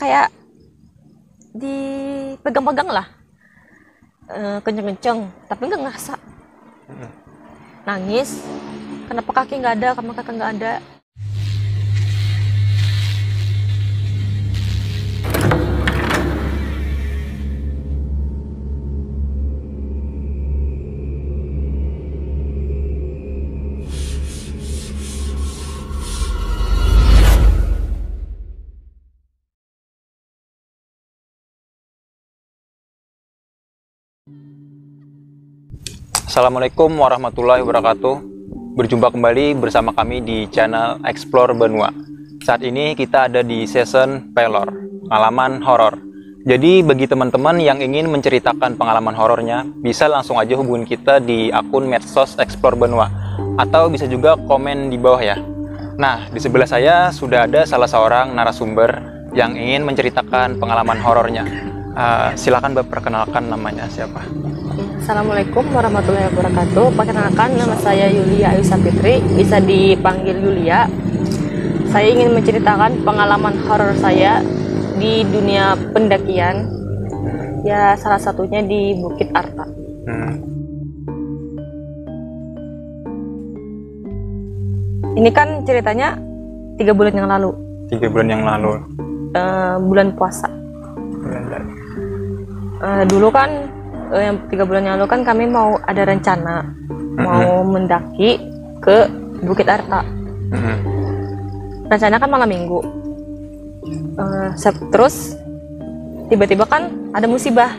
kayak dipegang-pegang lah, kenceng-kenceng, tapi nggak ngerasa. Nangis, kenapa kaki nggak ada, kenapa kakak nggak ada. Assalamualaikum warahmatullahi wabarakatuh. Berjumpa kembali bersama kami di channel Explore Benua. Saat ini kita ada di season pelor, pengalaman horor. Jadi bagi teman-teman yang ingin menceritakan pengalaman horornya, bisa langsung aja hubungi kita di akun medsos Explore Benua, atau bisa juga komen di bawah ya. Nah, di sebelah saya sudah ada salah seorang narasumber yang ingin menceritakan pengalaman horornya. Silakan perkenalkan namanya siapa. Assalamualaikum warahmatullahi wabarakatuh. Perkenalkan, nama saya Yulia Ayusa Fitri, bisa dipanggil Yulia. Saya ingin menceritakan pengalaman horor saya di dunia pendakian. Ya, salah satunya di Bukit Arta. Ini kan ceritanya 3 bulan yang lalu. 3 bulan yang lalu. Bulan puasa. Dulu kan yang 3 bulan yang lalu kan kami mau ada rencana mau mendaki ke Bukit Arta. Rencana kan malam minggu. Terus tiba-tiba kan ada musibah,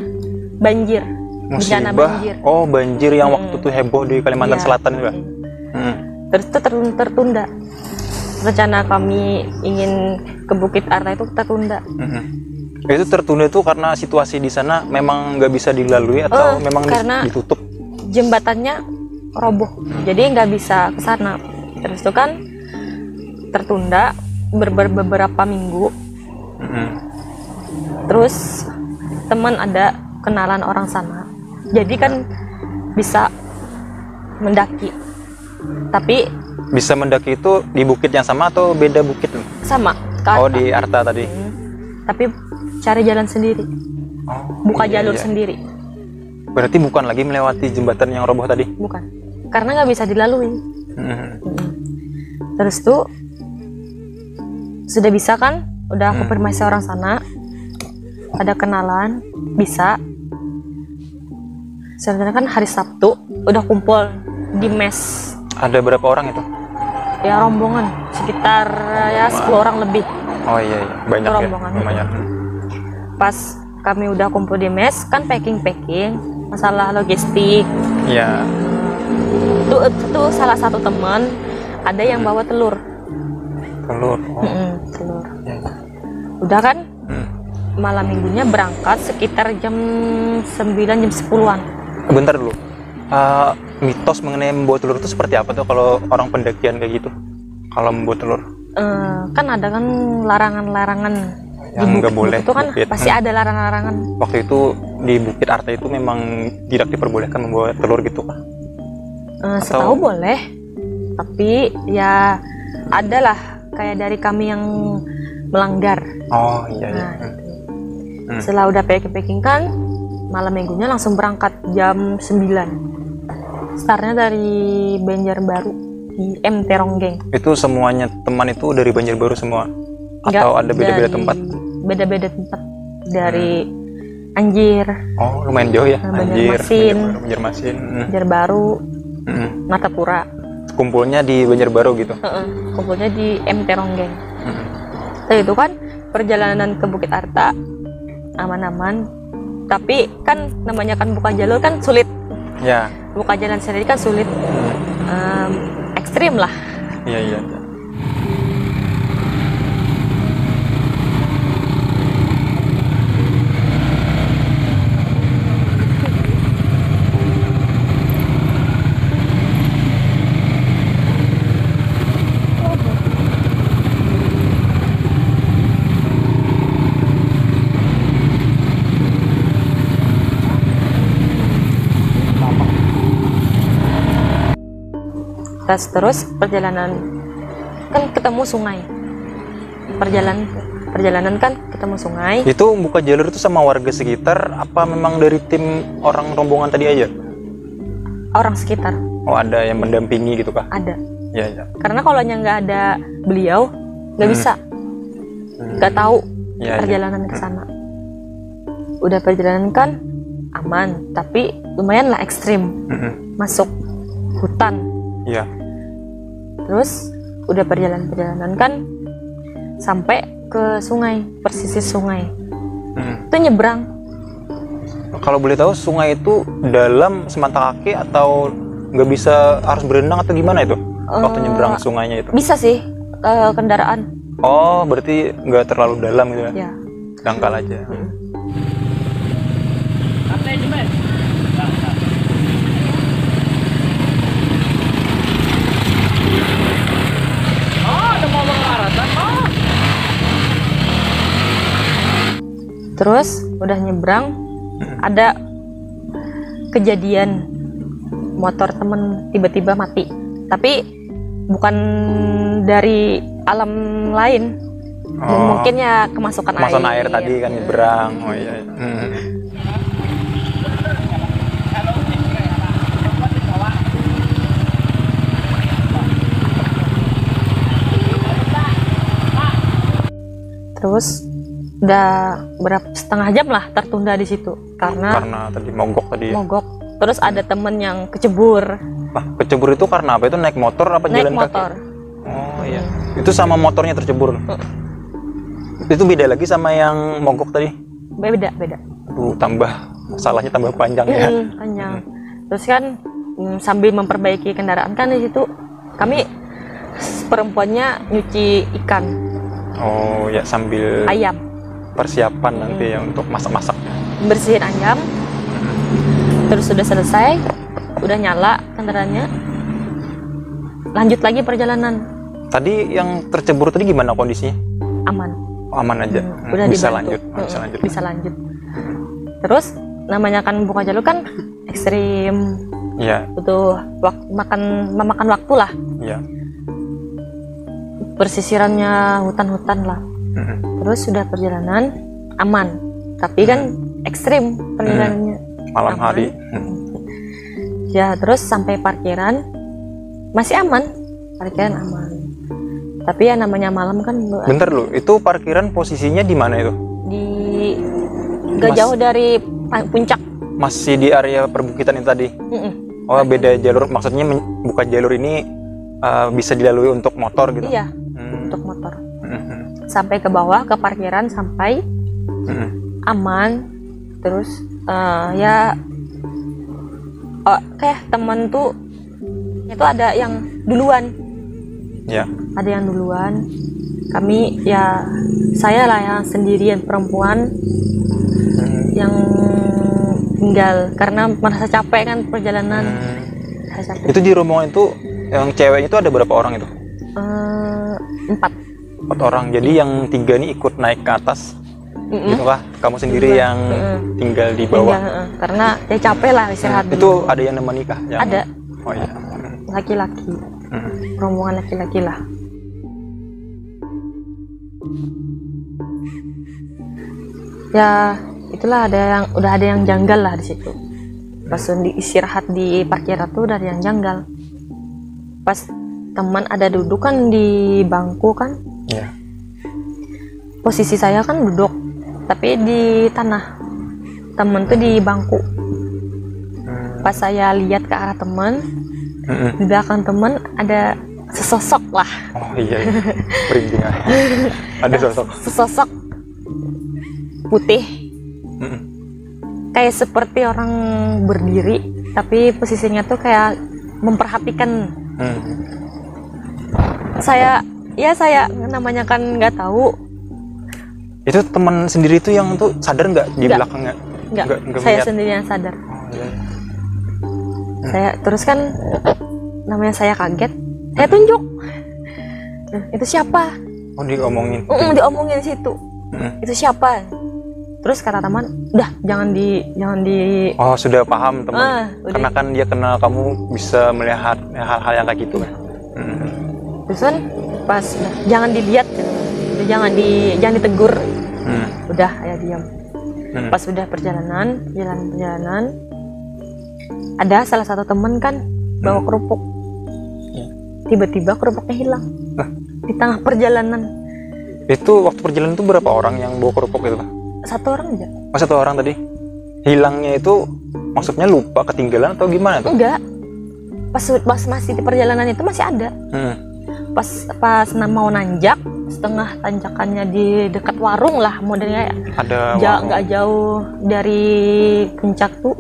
banjir. Bencana banjir. Oh, banjir yang waktu itu heboh di Kalimantan Selatan juga. Terus itu tertunda. Rencana kami ingin ke Bukit Arta itu tertunda. Itu tertunda itu karena situasi di sana memang nggak bisa dilalui atau memang karena ditutup? Jembatannya roboh, jadi nggak bisa ke sana. Terus itu kan tertunda beberapa minggu. Terus teman ada kenalan orang sana, jadi kan bisa mendaki. Tapi bisa mendaki itu di bukit yang sama atau beda bukit? Sama. Oh, di Arta tadi. Tapi cari jalan sendiri, buka jalur sendiri. Berarti bukan lagi melewati jembatan yang roboh tadi? Bukan, karena nggak bisa dilalui. Terus tuh sudah bisa kan, udah konfirmasi orang sana, ada kenalan, bisa. Sebenarnya kan hari Sabtu udah kumpul di mes. Ada berapa orang itu? Ya rombongan, sekitar ya 10 orang lebih. Oh iya, banyak rombongan. Ya, lumayan. Pas kami udah kumpul di mes, kan packing, masalah logistik. Iya. Itu salah satu teman ada yang bawa telur. Telur. Telur. Ya. Udah kan? Malam minggunya berangkat sekitar jam 9, jam 10-an. Bentar dulu. Mitos mengenai membawa telur itu seperti apa tuh kalau orang pendakian kayak gitu? Kalau membawa telur? Kan ada kan larangan-larangan yang nggak boleh itu kan bukit. Pasti ada larangan-larangan. Waktu itu di Bukit Arta itu memang tidak diperbolehkan membawa telur gitu kan? Setahu boleh, tapi ya adalah kayak dari kami yang melanggar. Oh iya. Setelah udah packing kan, malam minggunya langsung berangkat jam 9. Startnya dari Banjarbaru di MT Ronggeng. Itu semuanya teman itu dari Banjarbaru semua? Atau ada beda-beda tempat? Beda-beda tempat. Dari Anjir. Oh, lumayan jauh ya. Banjarmasin, Banjarbaru, Martapura. Kumpulnya di Banjarbaru gitu? Kumpulnya di MT Ronggeng. Nah, itu kan perjalanan ke Bukit Arta aman-aman. Tapi kan namanya kan buka jalur kan sulit. Ya. Buka jalan sendiri kan sulit. Ekstrim lah. Iya. Terus perjalanan kan ketemu sungai. Perjalanan perjalanan kan ketemu sungai. Itu buka jalur itu sama warga sekitar apa memang dari tim orang rombongan tadi aja? Orang sekitar Oh, ada yang mendampingi gitu kah? ada. Iya, iya. Karena kalau nggak ada beliau nggak bisa, nggak tahu Iya, iya. perjalanan ke sana. Udah perjalanan kan aman, tapi lumayan lah ekstrim. Masuk hutan. Iya. Terus udah perjalanan kan sampai ke sungai, persisir sungai. Itu nyebrang. Kalau boleh tahu sungai itu dalam semata kaki atau nggak bisa harus berenang atau gimana itu? Waktu nyebrang sungainya itu? Bisa sih kendaraan. Oh, berarti nggak terlalu dalam gitu ya? Ya. Dangkal aja. Terus udah nyebrang, ada kejadian motor temen tiba-tiba mati. Tapi bukan dari alam lain. Mungkin ya kemasukan air tadi kan nyebrang. Oh iya. Terus udah setengah jam lah tertunda di situ karena tadi mogok tadi. Mogok. Terus ada temen yang kecebur. Nah, kecebur itu karena apa? Itu naik motor apa Naik jalan motor. kaki? Oh iya. Itu sama motornya tercebur. Itu beda lagi sama yang mogok tadi. Beda. Tambah masalahnya tambah panjang ya. Panjang. Terus kan sambil memperbaiki kendaraan kan di situ kami perempuannya nyuci ikan. Oh ya, sambil Ayam. persiapan nanti ya untuk masak-masak. Bersihin ayam. Terus sudah selesai, udah nyala kendaraannya. Lanjut lagi perjalanan. Tadi yang tercebur tadi gimana kondisinya? Aman. Oh, aman aja. Udah Bisa dibantu. lanjut. Bisa lanjut. Bisa lanjut. Terus namanya kan buka jalur kan ekstrim. Iya. Butuh memakan waktu lah. Iya. Persisirannya hutan-hutan lah. Terus sudah perjalanan aman, tapi kan ekstrim perjalanannya. Malam aman. hari. Ya terus sampai parkiran masih aman, parkiran aman. Tapi ya namanya malam kan. Bentar lu, itu parkiran posisinya di mana itu? Di gak jauh dari puncak. Masih di area perbukitan itu tadi. Oh, beda jalur. Maksudnya buka jalur ini bisa dilalui untuk motor gitu? Iya, untuk motor. Sampai ke bawah, ke parkiran, sampai aman. Terus ya kayak temen tuh itu ada yang duluan. Ya. Ada yang duluan. Kami ya, saya lah yang sendirian perempuan yang tinggal karena merasa capek kan perjalanan. Capek. Itu di rombongan itu yang ceweknya itu ada berapa orang itu? 4 orang. Jadi yang 3 nih ikut naik ke atas, gitu kah? Kamu sendiri yang tinggal di bawah. Karena ya capek lah istirahat. Itu ada yang nemeni kah? Ada. Oh iya. Laki-laki. Rombongan laki-laki lah. Ya itulah udah ada yang janggal lah di situ. Pas istirahat di parkiran tuh udah ada yang janggal. Pas teman ada duduk kan di bangku kan. Iya. Posisi saya kan duduk, tapi di tanah. Temen tuh di bangku. Pas saya lihat ke arah temen, di belakang temen ada sesosok lah. Oh iya. Merinding. Ada sosok. Sesosok putih. Kayak seperti orang berdiri, tapi posisinya tuh kayak memperhatikan. Saya namanya kan nggak tahu. Itu teman sendiri tuh yang tuh sadar nggak di belakangnya? Nggak, saya melihat. sendiri yang sadar. Oh, iya. Saya terus kan namanya saya kaget, saya tunjuk. Itu siapa? Oh, diomongin. Diomongin di situ. Itu siapa? Terus kata teman, udah jangan di. Oh, sudah paham teman. Karena udah. kan dia kenal kamu bisa melihat hal-hal yang kayak gitu kan. Terus kan pas jangan dilihat. udah jangan ditegur. Hmm. Udah ya diam. Hmm. Pas udah perjalanan ada salah satu temen kan bawa kerupuk. Ya. Tiba-tiba kerupuknya hilang Nah, di tengah perjalanan. itu waktu perjalanan itu berapa orang yang bawa kerupuk itu? Satu orang aja. Oh, satu orang tadi. Hilangnya itu maksudnya lupa, ketinggalan atau gimana tuh? Enggak. Pas masih di perjalanan itu masih ada. Hmm. Pas mau nanjak, setengah tanjakannya di dekat warung lah modelnya. Ada warung. Nggak jauh dari puncak tuh,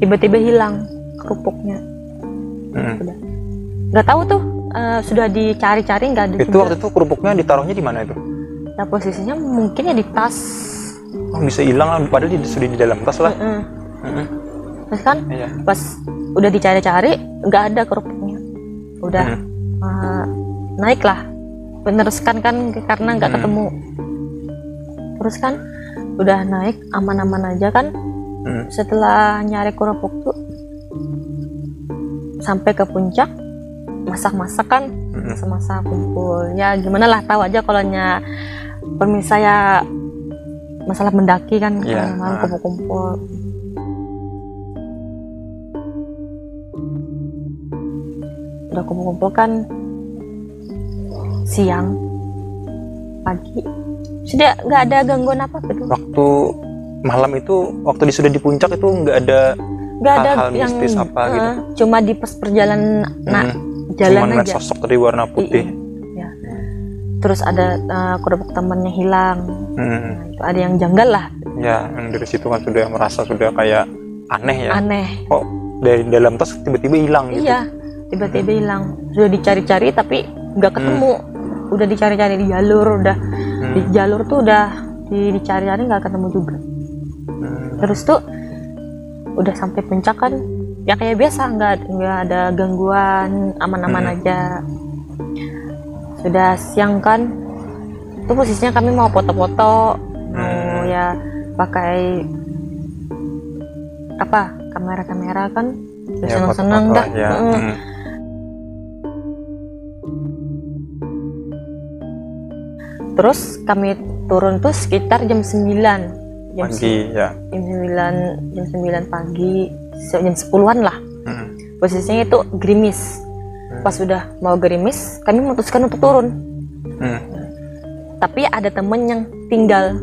tiba-tiba hilang kerupuknya. Udah. Nggak tahu tuh, sudah dicari-cari nggak ada Itu juga. waktu itu kerupuknya ditaruhnya di mana itu? Ya posisinya mungkin ya di tas. Oh, bisa hilang lah, padahal sudah di dalam tas lah. Terus kan Iya. pas udah dicari-cari nggak ada kerupuknya. Udah naiklah, meneruskan kan karena nggak ketemu. Terus kan udah naik aman-aman aja kan. Setelah nyari kerupuk tuh sampai ke puncak, masak-masak kan, masak kumpul. Ya gimana lah, tahu aja kalau pemirsa ya masalah mendaki kan, malam kumpul-kumpul. Udah kumpul-kumpul kan siang, pagi, sudah nggak ada gangguan apa gitu. Waktu malam itu, waktu sudah di puncak itu nggak ada hal-hal mistis apa gitu. Cuma di pas perjalanan jalan Cuman ngeliat aja. sosok tadi warna putih. Ya. Terus ada kerupuk temannya hilang. Nah, itu ada yang janggal lah. Ya, dari situ kan sudah merasa sudah kayak aneh ya. Aneh. Kok dari dalam tas tiba-tiba hilang gitu. Iya, tiba-tiba hilang. Sudah dicari-cari tapi nggak ketemu. Udah dicari-cari di jalur, di jalur tuh udah dicari-cari nggak ketemu juga. Terus tuh udah sampai puncak kan, ya kayak biasa, nggak ada gangguan, aman-aman aja. Sudah siang kan, itu posisinya kami mau foto-foto, mau ya pakai apa kamera kan, Ya, seneng-seneng foto-foto dah. aja. Terus kami turun tuh sekitar jam 9 Pagi ya. jam 9 pagi, jam 10-an lah. Posisinya itu gerimis. Pas sudah mau gerimis, kami memutuskan untuk turun. Tapi ada temen yang tinggal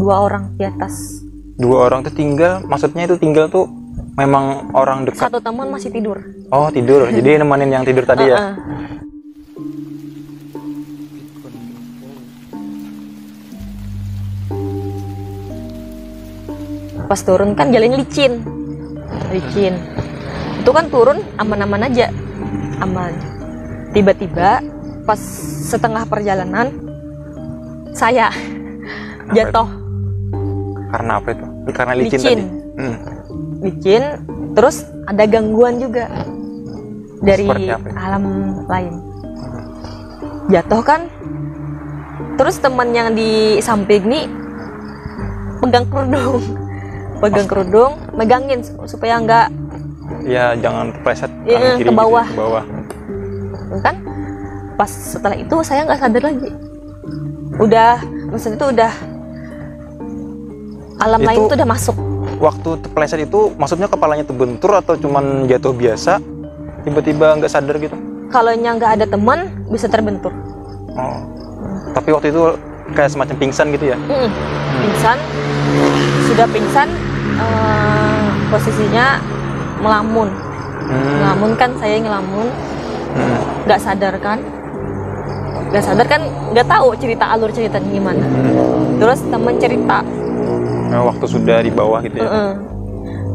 2 orang di atas. 2 orang tuh tinggal, maksudnya itu tinggal tuh memang orang dekat. Satu teman masih tidur. Oh, tidur. Jadi nemenin yang tidur tadi ya. Pas turun kan jalan licin. Itu kan turun aman-aman aja, aman. Tiba-tiba pas setengah perjalanan saya jatuh. Karena apa itu? Karena licin tadi. Licin, terus ada gangguan juga dari alam lain. Jatuh kan, terus teman yang di samping nih pegang kerudung, megangin supaya nggak, ya jangan terpleset ke bawah. Gitu, ke bawah. Kan pas setelah itu saya nggak sadar lagi. Maksudnya itu udah alam lain tuh udah masuk. Waktu terpleset itu maksudnya kepalanya terbentur atau cuman jatuh biasa, tiba-tiba nggak sadar gitu? Kalau nggak ada teman bisa terbentur. Oh. Tapi waktu itu kayak semacam pingsan gitu ya? Pingsan, sudah pingsan, posisinya ngelamun. Ngelamun kan, saya ngelamun, nggak sadar kan, nggak tahu alur ceritanya gimana. Terus teman cerita. Nah, waktu sudah di bawah gitu ya?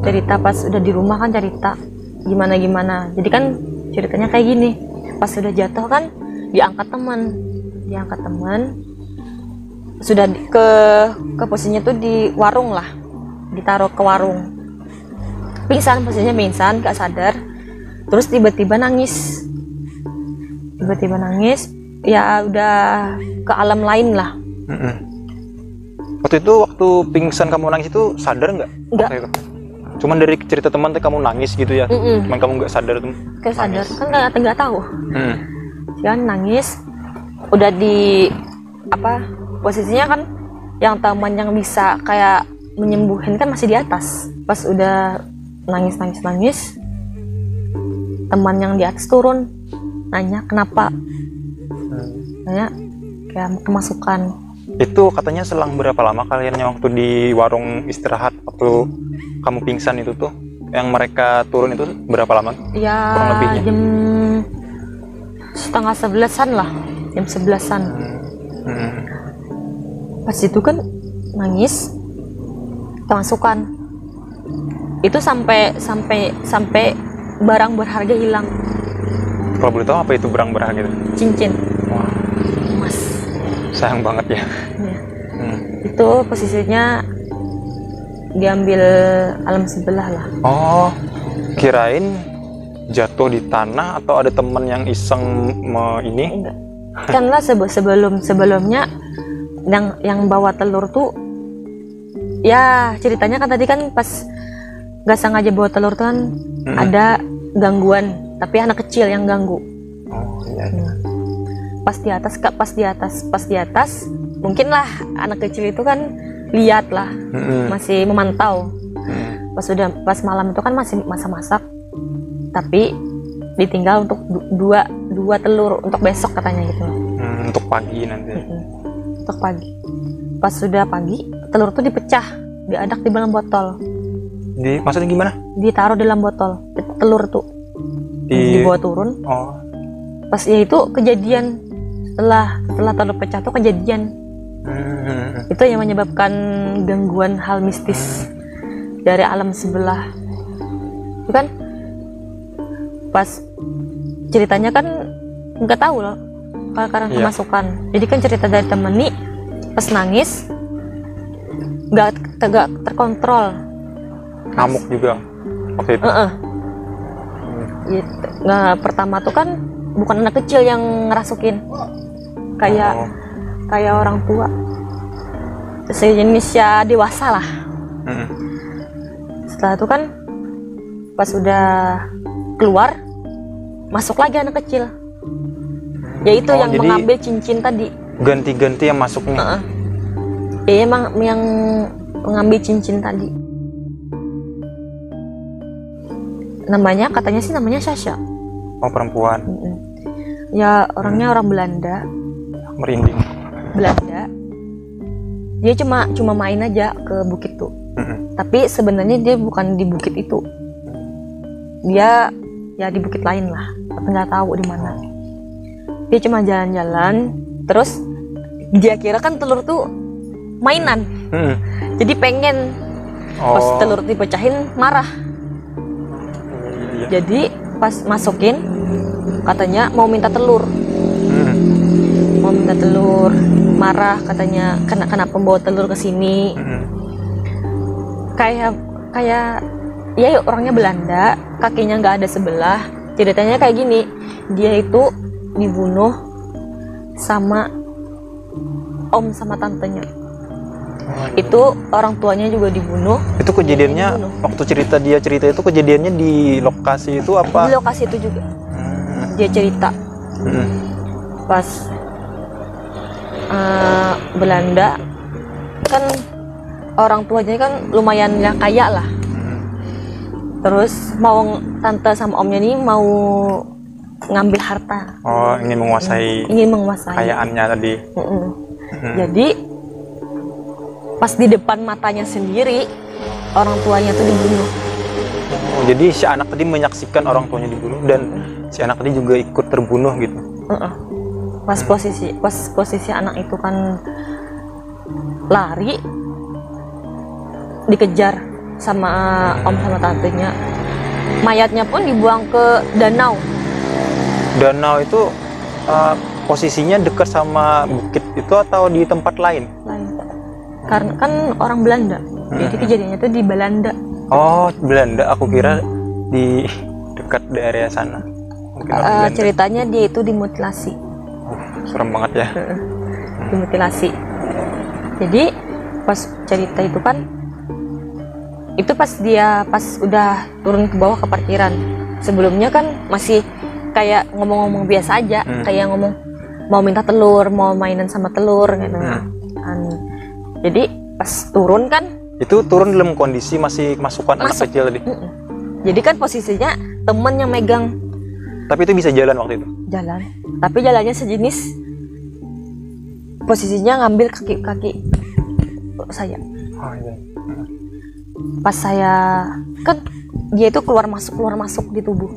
Cerita pas udah di rumah kan, cerita gimana. Jadi kan ceritanya kayak gini. Pas sudah jatuh kan diangkat teman. Sudah ke posisinya tuh di warung lah, ditaruh ke warung. Posisinya pingsan, gak sadar. Terus tiba-tiba nangis, ya udah ke alam lain lah. Waktu pingsan kamu nangis itu sadar nggak? Nggak. Cuman dari cerita teman kamu nangis gitu ya? Cuman kamu nggak sadar tuh? Nggak sadar, kan nggak tahu. Kan nangis, udah apa posisinya kan yang teman yang bisa kayak menyembuhin kan masih di atas. Pas udah nangis, teman yang di atas turun nanya kenapa, nanya kayak kemasukan. Itu katanya selang berapa lama kalian waktu di warung istirahat waktu kamu pingsan itu tuh, yang mereka turun itu berapa lama Ya kurang lebihnya? jam setengah 11-an lah, jam 11-an. Pas itu kan nangis kemasukan. Itu sampai barang berharga hilang. Kalau boleh tahu apa itu barang berharga itu? Cincin Wah, emas sayang banget ya. ya. Itu posisinya diambil alam sebelah lah. Oh, kirain jatuh di tanah atau ada teman yang iseng ini? Enggak kan lah, sebelumnya yang bawa telur tuh ya ceritanya kan tadi kan pas nggak sengaja bawa telur tuh kan ada gangguan, tapi anak kecil yang ganggu. Oh iya. Pas di atas mungkin lah anak kecil itu kan lihat lah, masih memantau. Pas malam itu kan masih masak, tapi ditinggal untuk dua telur untuk besok katanya gitu. Untuk pagi nanti. Untuk pagi. Pas sudah pagi, telur tuh dipecah, diadak di dalam botol. Maksudnya gimana? Ditaruh dalam botol, telur tuh dibawa turun. Oh. Pas ya itu kejadian setelah telur pecah tuh kejadian. Itu yang menyebabkan gangguan hal mistis dari alam sebelah. Itu kan pas ceritanya kan nggak tahu loh karena kemasukan. Jadi kan cerita dari temen nih pas nangis nggak terkontrol. Ngamuk juga waktu itu. Gitu. Nah, pertama tuh kan bukan anak kecil yang ngerasukin, kayak orang tua, sejenis ya dewasa lah. Setelah itu kan pas udah keluar, masuk lagi anak kecil, yaitu yang mengambil cincin tadi. Ganti-ganti yang masuknya. Ya emang yang mengambil cincin tadi. Katanya sih namanya Sasha. Oh, perempuan. Ya orangnya orang Belanda. Merinding. Belanda. Dia cuma main aja ke bukit tuh. Tapi sebenarnya dia bukan di bukit itu. Dia ya di bukit lain lah. Tapi nggak tahu di mana. Dia cuma jalan-jalan. Terus dia kira kan telur tuh mainan. Jadi pengen pas telur dipecahin marah. Jadi pas masukin katanya mau minta telur. Mau minta telur, marah katanya kenapa bawa telur ke sini. Kayak ya orangnya Belanda, kakinya nggak ada sebelah. Ceritanya kayak gini, dia itu dibunuh sama om sama tantenya. Itu orang tuanya juga dibunuh. Itu kejadiannya waktu cerita itu kejadiannya di lokasi itu apa? Di lokasi itu juga. Dia cerita. Pas Belanda kan orang tuanya kan lumayan ya kaya lah. Terus mau tante sama omnya nih mau ngambil harta. Oh, ingin menguasai kekayaannya tadi. Jadi pas di depan matanya sendiri orang tuanya tuh dibunuh. Oh, jadi si anak tadi menyaksikan orang tuanya dibunuh dan si anak tadi juga ikut terbunuh gitu. Pas posisi anak itu kan lari, dikejar sama om sama tantenya. Mayatnya pun dibuang ke danau. Danau itu posisinya dekat sama bukit itu atau di tempat lain? Karena kan orang Belanda, jadi kejadiannya itu di Belanda. Oh, Belanda. Aku kira di dekat daerah sana. Ceritanya dia itu dimutilasi. Serem banget ya. Dimutilasi. Jadi pas cerita itu kan, itu pas udah turun ke bawah ke parkiran. Sebelumnya kan masih kayak ngomong-ngomong biasa aja, kayak ngomong mau minta telur, mau mainan sama telur gitu kan. Jadi pas turun kan, Itu turun dalam kondisi masih kemasukan anak Masuk. kecil tadi. jadi kan posisinya temen yang megang Tapi itu bisa jalan waktu itu. jalan, tapi jalannya sejenis, posisinya ngambil kaki saya. Oh, iya. Pas saya kan dia itu keluar masuk di tubuh.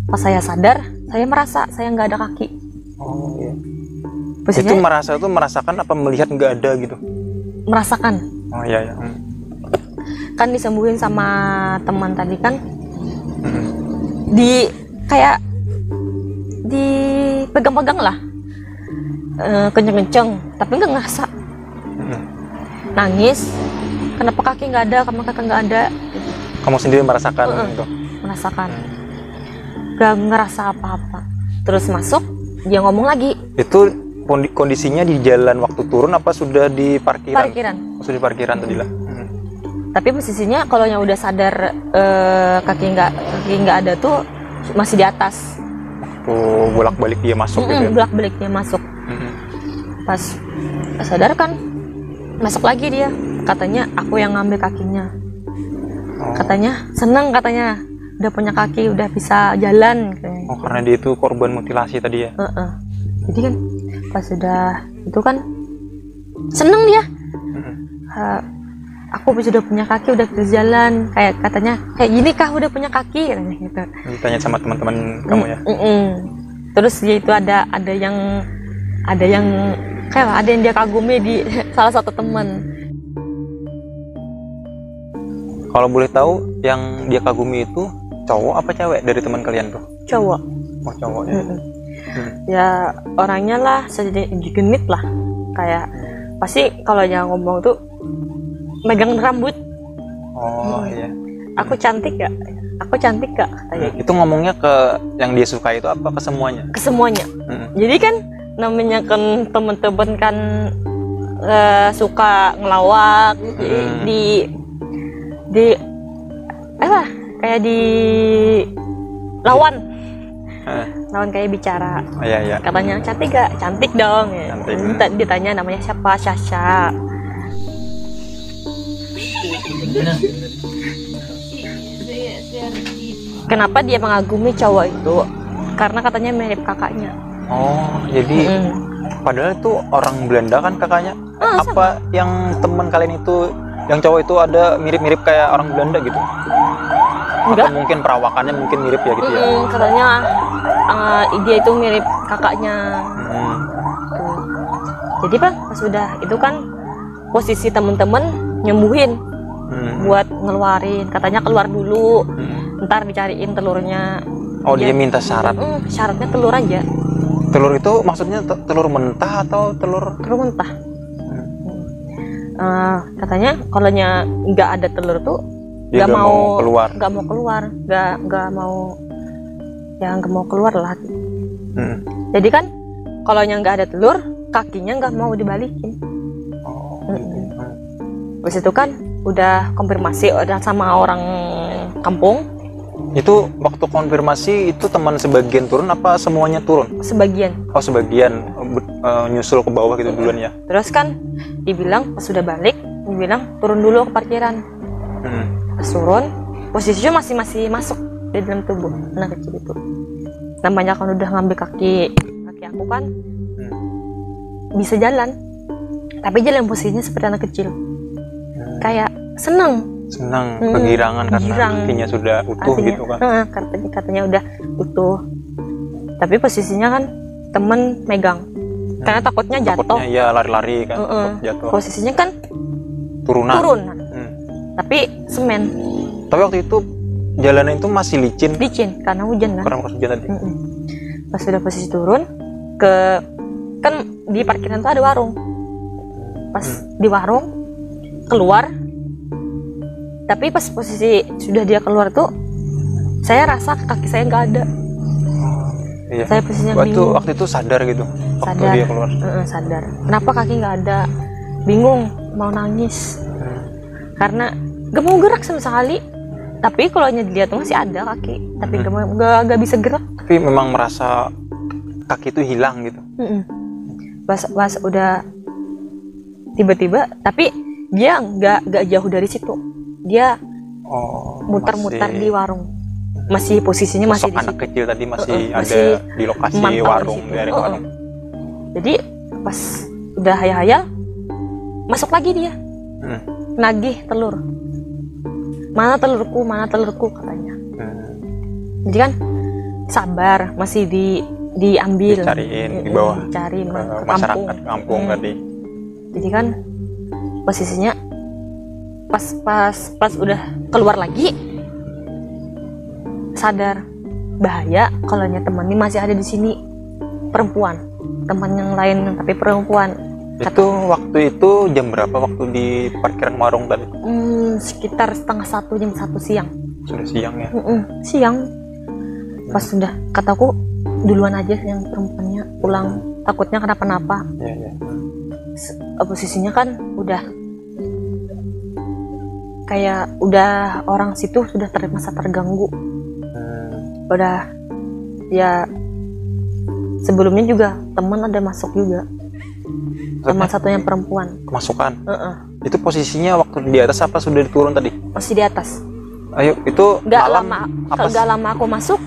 Pas saya sadar, saya merasa saya nggak ada kaki. Oh iya. Itu Posisinya merasakan apa melihat nggak ada gitu? merasakan. Oh iya ya. Kan disembuhin sama teman tadi kan, di kayak dipegang-pegang lah, kenceng-kenceng, tapi nggak ngerasa. Nangis, kenapa kaki nggak ada, kenapa kaki nggak ada, Kamu sendiri merasakan itu? merasakan, nggak ngerasa apa-apa. Terus masuk, dia ngomong lagi, Itu kondisinya di jalan waktu turun apa sudah di parkiran? parkiran. Oh, sudah di parkiran tadi lah. Tapi posisinya kalau yang udah sadar kaki nggak ada tuh masih di atas. Tuh bolak-balik dia masuk gitu ya. Bolak-balik dia masuk. Pas sadar kan, masuk lagi dia. Katanya aku yang ngambil kakinya. Oh. Katanya seneng, katanya udah punya kaki, udah bisa jalan. Katanya. Oh, karena dia itu korban mutilasi tadi ya. Jadi kan pas sudah itu kan seneng dia. Aku sudah punya kaki, udah bisa jalan. Kayak katanya kayak gini kah udah punya kaki, katanya gitu. Ditanya sama teman-teman kamu ya. Terus dia itu ada yang kayak ada yang dia kagumi di salah satu teman. Kalau boleh tahu yang dia kagumi itu cowok apa cewek dari teman kalian tuh? Cowok. Oh, cowok ya. Ya orangnya lah segenit lah, kayak pasti kalau yang ngomong tuh megang rambut. Oh iya. Aku cantik gak? Aku cantik gak? Katanya gitu. Itu ngomongnya ke yang dia suka itu apa ke semuanya? Ke semuanya. Jadi kan namanya kan temen-temen kan suka ngelawak, di apa kayak di lawan kayak bicara. Oh, iya iya. Katanya cantik gak? Cantik dong ya. Cantik. Ditanya namanya siapa? Syasha. Kenapa dia mengagumi cowok itu? Karena katanya mirip kakaknya. Oh, jadi padahal itu orang Belanda kan kakaknya. Apa yang teman kalian itu, yang cowok itu ada mirip-mirip kayak orang Belanda gitu? Enggak. Atau mungkin perawakannya mungkin mirip ya gitu ya? Katanya dia itu mirip kakaknya. Tuh. Jadi Pak, pas sudah itu kan posisi temen-temen nyembuhin buat ngeluarin. Katanya keluar dulu, ntar dicariin telurnya. Oh, dia minta syarat. Syaratnya telur aja. Telur itu maksudnya telur mentah atau telur? Telur mentah. Katanya kalau nggak ada telur tuh Dia nggak mau keluar. nggak mau keluar lah. Jadi kan kalau nggak ada telur, kakinya nggak mau dibalikin. Terus itu kan udah konfirmasi udah sama orang kampung. Itu waktu konfirmasi itu teman sebagian turun apa semuanya turun? Sebagian. Oh, sebagian nyusul ke bawah gitu duluan ya. Terus kan dibilang pas sudah balik, dibilang turun dulu ke parkiran. Pas turun, posisinya masih masuk di dalam tubuh anak kecil itu. Namanya kan udah ngambil kaki aku kan bisa jalan, tapi jalan posisinya seperti anak kecil. Kayak seneng, kegirangan karena kakinya sudah utuh gitu kan. Katanya udah utuh, tapi posisinya kan temen megang karena takutnya jatuh. Takutnya ya lari-lari kan, takut jatuh. Posisinya kan turunan. Tapi semen. Tapi waktu itu jalanan itu masih licin Karena hujan kan. karena hujan tadi. Pas sudah posisi turun kan di parkiran tuh ada warung. Pas di warung keluar, tapi pas posisi sudah dia keluar tuh saya rasa kaki saya nggak ada. Iya. Saya posisinya bingung. Waktu itu sadar gitu. Waktu dia keluar. Sadar. Kenapa kaki nggak ada? Bingung, mau nangis. Karena gak mau gerak sama sekali. Tapi kalau dilihat tuh masih ada kaki, tapi gak bisa gerak. Tapi memang merasa kaki itu hilang gitu. Pas udah tiba-tiba, tapi dia nggak jauh dari situ, dia muter-muter di warung, masih posisinya masih sosok di anak situ. kecil tadi masih Masih ada di lokasi mantau di warung, situ. dari warung. Jadi pas udah hayal-hayal masuk lagi dia, nagih telur. Mana telurku katanya. Jadi kan sabar, masih diambil, Dicariin di bawah, cari ke ke masyarakat kampung tadi. Jadi kan posisinya pas udah keluar lagi sadar bahaya kalau teman ini masih ada di sini, perempuan, teman yang lain tapi perempuan. Itu waktu itu jam berapa waktu di parkiran warung tadi? Sekitar 12:30, jam 1 siang. Sudah siang ya. Siang. Pas sudah kataku duluan aja yang perempuannya pulang, takutnya kenapa-napa. Iya. Posisinya kan udah kayak udah orang situ sudah masa terganggu. Udah ya, sebelumnya juga teman ada masuk juga, teman satu yang perempuan Kemasukan. Itu posisinya waktu di atas apa sudah turun tadi? masih di atas. Ayo, itu Nggak malam lama aku masuk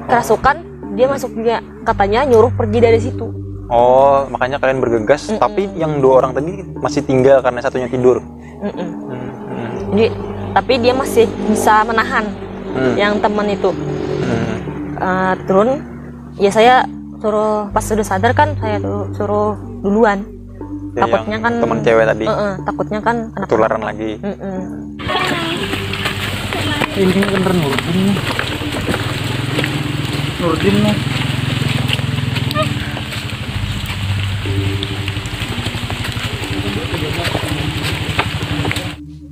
kerasukan, dia masuk juga, katanya nyuruh pergi dari situ. Oh, makanya kalian bergegas. Tapi yang 2 orang tadi masih tinggal karena satunya tidur. Jadi tapi dia masih bisa menahan yang teman itu. Turun ya, saya suruh, pas sudah sadar kan saya suruh duluan. Ya, Takutnya yang kan teman cewek tadi takutnya kan kenapa tularan lagi. Ini bener Nurdin nih.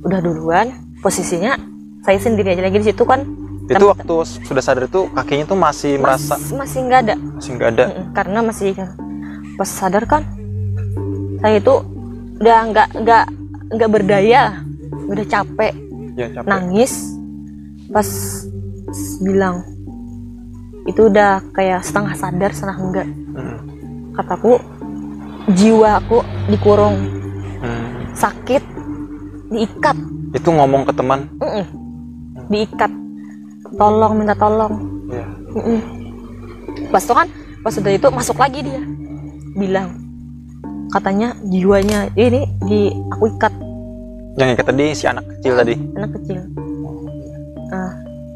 udah duluan, posisinya saya sendiri aja lagi di situ kan. Itu waktu sudah sadar itu kakinya tuh masih merasa masih nggak ada. masih nggak ada. Karena masih pas sadar kan saya itu udah nggak berdaya, udah capek, Ya, capek. nangis. Pas bilang itu udah kayak setengah sadar setengah enggak. Kataku jiwa aku dikurung, sakit, diikat. Itu ngomong ke teman. Diikat, tolong, minta tolong. Ya. Pas itu kan, pas udah itu masuk lagi dia bilang, katanya jiwanya ini aku ikat. Yang ikat tadi si anak kecil tadi. Anak kecil.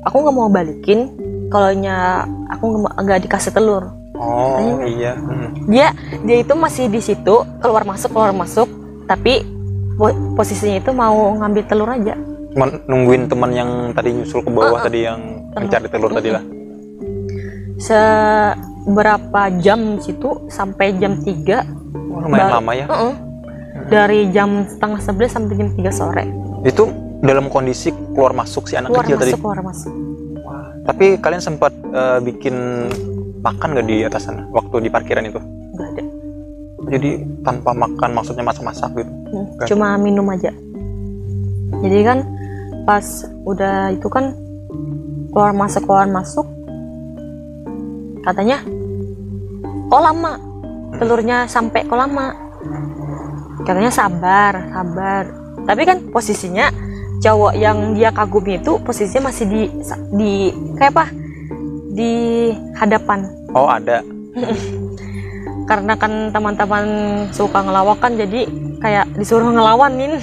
Aku nggak mau balikin kalau aku nggak dikasih telur. Oh iya. Dia itu masih di situ, keluar masuk, tapi posisinya itu mau ngambil telur aja. Nungguin teman yang tadi nyusul ke bawah tadi, yang mencari telur tadi lah. Seberapa jam situ sampai jam 3. Lumayan lama ya. Dari jam 10:30 sampai jam 3 sore. Itu dalam kondisi keluar masuk si anak kecil tadi. Keluar masuk. Wah, tapi kalian sempat bikin makan gak di atas sana waktu di parkiran itu? Nggak ada. Jadi tanpa makan, maksudnya masak-masak gitu? Cuma minum aja. Jadi kan pas udah itu kan keluar masuk, katanya kok lama telurnya sampai, kok lama, katanya sabar. Tapi kan posisinya cowok yang dia kagumi itu posisinya masih di kayak apa, di hadapan. Oh ada. Karena kan teman-teman suka ngelawak kan, jadi kayak disuruh ngelawanin.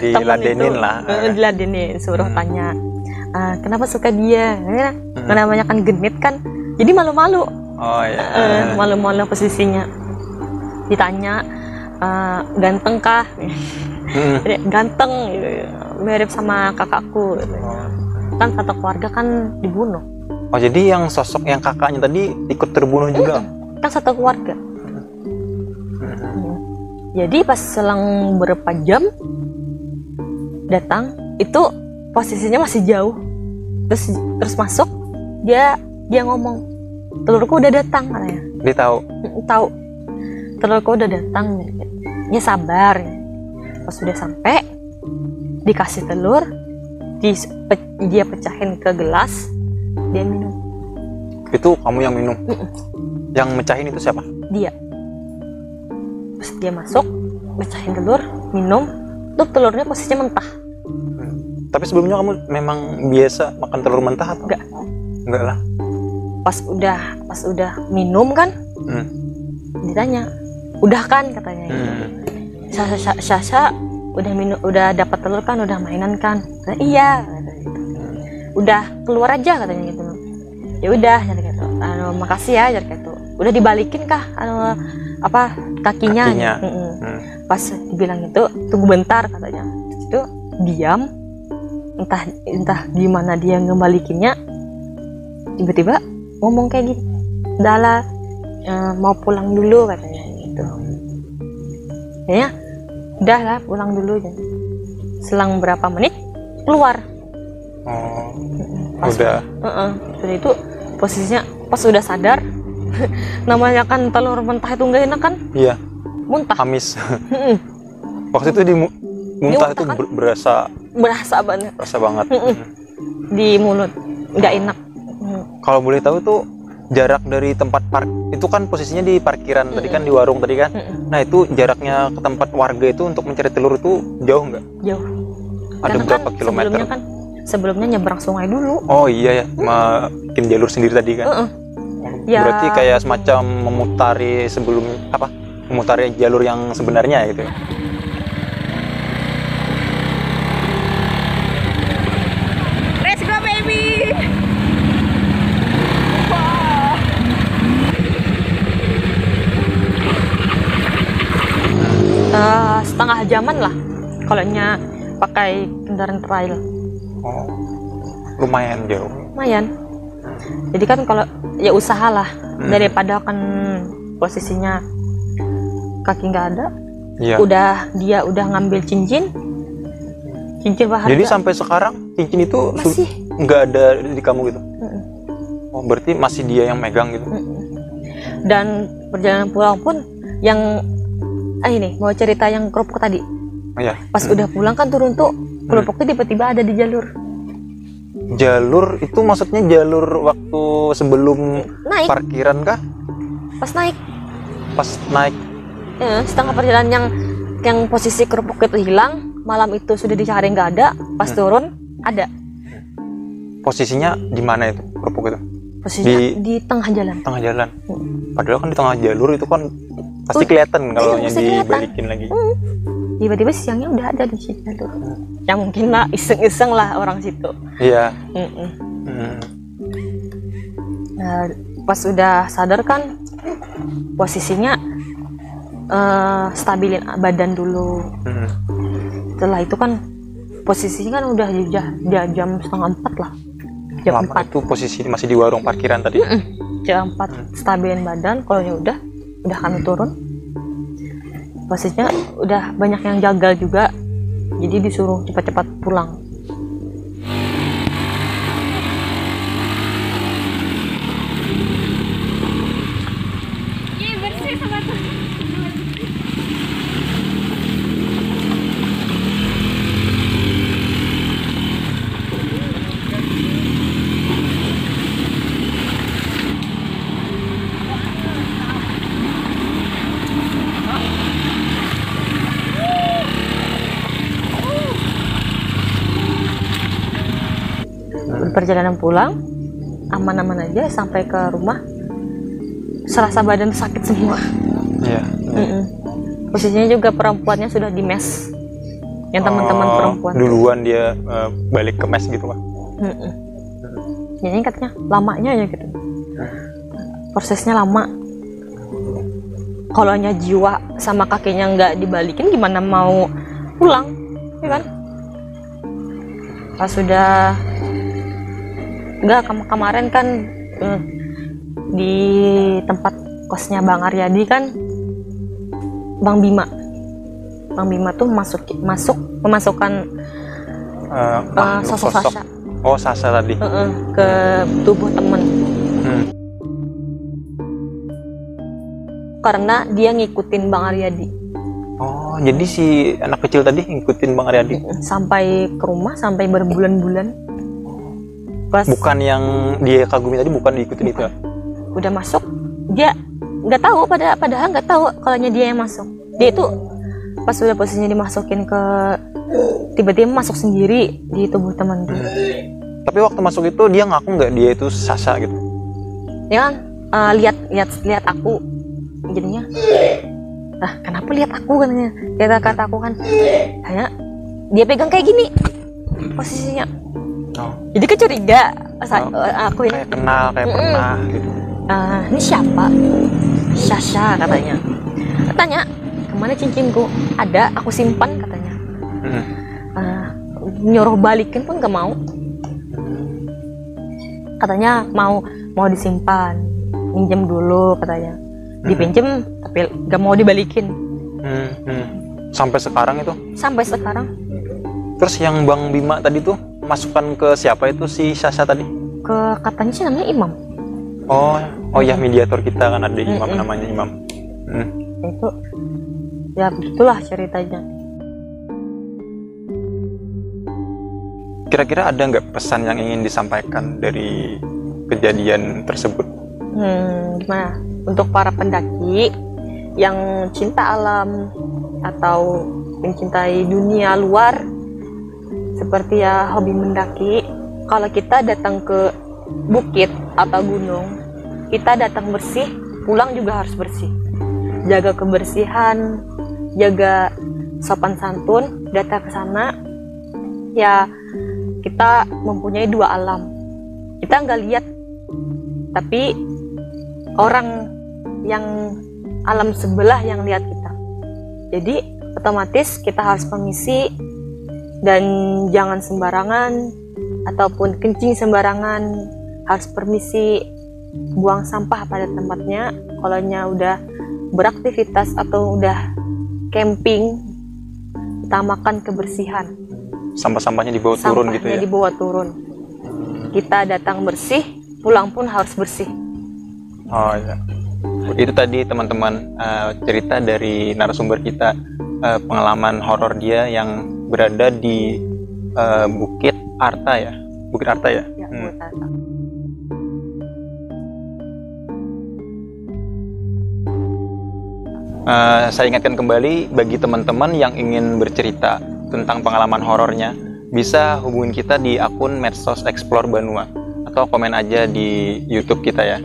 Diladenin lah. Diladenin, suruh tanya, kenapa suka dia, namanya kan genit kan, jadi malu-malu. Oh iya. Malu-malu posisinya. Ditanya, ganteng kah? Ganteng, gitu. Mirip sama kakakku, gitu. Kan satu keluarga kan dibunuh. Oh jadi yang sosok yang kakaknya tadi ikut terbunuh juga? Kan satu keluarga. Jadi pas selang beberapa jam datang, itu posisinya masih jauh. Terus masuk, dia ngomong, telurku udah datang, katanya. Dia tahu. Telurku udah datang, ya sabar. Pas sudah sampai, dikasih telur, dia pecahin ke gelas, dia minum. Itu kamu yang minum? Yang mecahin itu siapa? Dia. Pas dia masuk, mecahin telur, minum, tuh telurnya posisinya mentah. Tapi sebelumnya kamu memang biasa makan telur mentah atau? Enggak lah. Pas udah minum kan, ditanya, udah kan katanya. Sasa udah minum, udah dapat telur kan, udah mainan kan? Nah, iya. Udah keluar aja katanya gitu. Ya udah, jadi gitu. Makasih ya, jadi gitu. Udah dibalikin kah? Kakinya. Pas dibilang itu tunggu bentar katanya. Itu diam. Entah gimana dia ngembalikinnya. Tiba-tiba ngomong kayak gitu. Udahlah, mau pulang dulu katanya gitu. Ya, udahlah pulang dulu. Selang berapa menit keluar. Udah. Sudah itu posisinya pas udah sadar. Namanya kan telur mentah itu nggak enak kan? Iya. Muntah. Amis. Waktu itu muntah itu kan? berasa banget. Berasa banget. Di mulut nggak enak. Kalau boleh tahu tuh jarak dari tempat itu kan posisinya di parkiran tadi kan, di warung tadi kan. Nah itu jaraknya ke tempat warga itu untuk mencari telur itu jauh nggak? Jauh. Ada Karena berapa kan kilometer? Sebelumnya nyebrang sungai dulu. Oh iya ya, bikin jalur sendiri tadi kan. Ya. Berarti kayak semacam memutari jalur yang sebenarnya gitu ya. Let's go baby. Setengah jaman lah kalaunya pakai kendaraan trail. Lumayan jauh. Lumayan. Jadi kan kalau ya usahalah daripada kan posisinya kaki nggak ada. Iya. Dia udah ngambil cincin berharga. Jadi sampai sekarang cincin itu masih nggak ada di kamu gitu? Oh, berarti masih dia yang megang gitu? Dan perjalanan pulang pun yang ini mau cerita yang kerupuk tadi. Iya. Pas udah pulang kan turun tuh kerupuknya tiba-tiba ada di jalur. Jalur itu maksudnya jalur waktu sebelum naik. Parkiran kah? Pas naik. Pas naik. Setengah perjalanan yang posisi kerupuk itu hilang, malam itu sudah dicari nggak ada, pas turun ada. Posisinya di mana itu kerupuk itu? Posisinya di tengah jalan. Tengah jalan. Padahal kan di tengah jalur itu kan pasti kelihatan kalau yang dibalikin lagi. Tiba-tiba siangnya udah ada di situ. Ya mungkin lah iseng-iseng lah orang situ. Iya. Nah, pas udah sadar kan posisinya stabilin badan dulu. Setelah itu kan posisinya kan udah jam 3:30 lah. Jam 4 itu posisi masih di warung parkiran tadi. Jam 4 stabilin badan. Kalau udah kami turun. Posisinya udah banyak yang jagal juga, jadi disuruh cepat-cepat pulang. Perjalanan pulang aman-aman aja sampai ke rumah, serasa badan sakit semua. Iya. Posisinya juga perempuannya sudah di mes, yang teman-teman perempuan duluan dia balik ke mes gitu Pak. Jadi katanya lamanya ya gitu, prosesnya lama. Kalau jiwa sama kakinya nggak dibalikin gimana mau pulang, ya kan? Pas sudah enggak, kemarin kan di tempat kosnya Bang Aryadi kan Bang Bima tuh memasukkan sosok Sasha. Oh, Sasha tadi. Ke tubuh temen. Karena dia ngikutin Bang Aryadi. Oh, jadi si anak kecil tadi ngikutin Bang Aryadi sampai ke rumah, sampai berbulan-bulan. Bukan yang dia kagumi tadi, bukan diikutin itu ya? Udah masuk, dia nggak tahu, padahal nggak tahu kalau dia yang masuk. Dia itu pas sudah posisinya dimasukin ke, tiba-tiba masuk sendiri di tubuh temanku. Tapi waktu masuk itu dia ngaku nggak dia itu Sasha gitu? Dia kan lihat aku, jadinya kenapa lihat aku, katanya. Kata aku kan hanya dia pegang kayak gini posisinya. Jadi kecuriga aku ini Kayak kenal, kayak pernah gitu. Ini siapa? Sasha katanya. Kemana cincinku? Ada, aku simpan katanya. Nyuruh balikin pun gak mau. Katanya mau disimpan, minjem dulu katanya. Dipinjem tapi gak mau dibalikin. Sampai sekarang itu? Sampai sekarang. Terus yang Bang Bima tadi tuh masukkan ke siapa itu si Sasha tadi? Katanya sih namanya Imam. Oh ya, mediator kita kan ada Imam, namanya Imam. Itu ya begitulah ceritanya. Kira-kira ada nggak pesan yang ingin disampaikan dari kejadian tersebut? Gimana? Untuk para pendaki yang cinta alam atau mencintai dunia luar, seperti ya hobi mendaki, kalau kita datang ke bukit atau gunung, kita datang bersih, pulang juga harus bersih. Jaga kebersihan, jaga sopan santun, datang ke sana ya kita mempunyai dua alam. Kita nggak lihat, tapi orang yang alam sebelah yang lihat kita. Jadi otomatis kita harus permisi dan jangan sembarangan ataupun kencing sembarangan, harus permisi, buang sampah pada tempatnya. Kalau udah beraktivitas atau udah camping, utamakan kebersihan. Sampah-sampahnya dibawa turun gitu ya? Dibawa turun. Kita datang bersih, pulang pun harus bersih. Oh ya. Itu tadi teman-teman cerita dari narasumber kita, pengalaman horor dia yang berada di Bukit Arta ya? Bukit Arta ya? Ya, Bukit Arta. Saya ingatkan kembali bagi teman-teman yang ingin bercerita tentang pengalaman horornya, bisa hubungin kita di akun medsos Explore Banua atau komen aja di YouTube kita ya.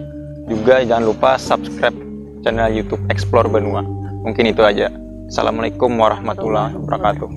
Juga jangan lupa subscribe channel YouTube Explore Banua. Mungkin itu aja. Assalamualaikum warahmatullahi wabarakatuh.